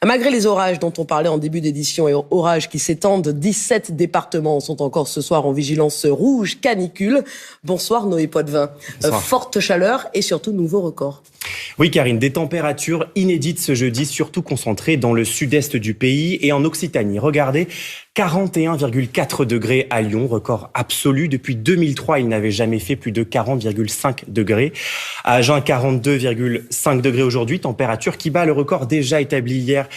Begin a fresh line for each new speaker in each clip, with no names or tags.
Malgré les orages dont on parlait en début d'édition et orages qui s'étendent, 17 départements sont encore ce soir en vigilance rouge canicule. Bonsoir Noé Poitvin. Forte chaleur et surtout nouveau record.
Oui Karine, des températures inédites ce jeudi, surtout concentrées dans le sud-est du pays et en Occitanie. Regardez, 41,4 degrés à Lyon, record absolu. Depuis 2003, il n'avait jamais fait plus de 40,5 degrés. À Agen, 42,5 degrés aujourd'hui, température qui bat le record déjà établi hier,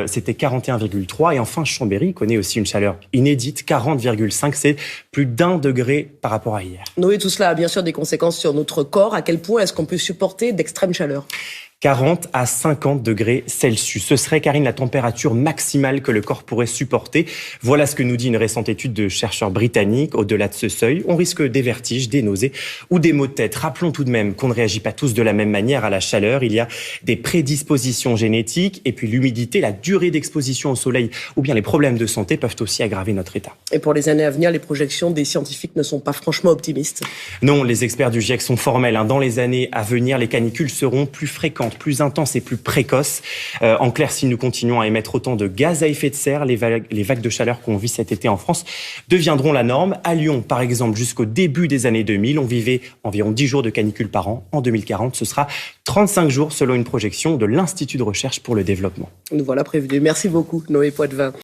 c'était 41,3. Et enfin, Chambéry connaît aussi une chaleur inédite, 40,5, c'est plus d'1 degré par rapport à hier.
Noé, tout cela a bien sûr des conséquences sur notre corps. À quel point est-ce qu'on peut supporter d'extrême chaleur ?
40 à 50 degrés Celsius. Ce serait, Karine, la température maximale que le corps pourrait supporter. Voilà ce que nous dit une récente étude de chercheurs britanniques. Au-delà de ce seuil, on risque des vertiges, des nausées ou des maux de tête. Rappelons tout de même qu'on ne réagit pas tous de la même manière à la chaleur. Il y a des prédispositions génétiques et puis l'humidité, la durée d'exposition au soleil ou bien les problèmes de santé peuvent aussi aggraver notre état.
Et pour les années à venir, les projections des scientifiques ne sont pas franchement optimistes.
Non, les experts du GIEC sont formels. Dans les années à venir, les canicules seront plus fréquentes, plus intenses et plus précoces. En clair, si nous continuons à émettre autant de gaz à effet de serre, les vagues de chaleur qu'on vit cet été en France deviendront la norme. À Lyon, par exemple, jusqu'au début des années 2000, on vivait environ 10 jours de canicule par an. En 2040, ce sera 35 jours selon une projection de l'Institut de recherche pour le développement.
Nous voilà prévenus. Merci beaucoup, Noé Poitvin.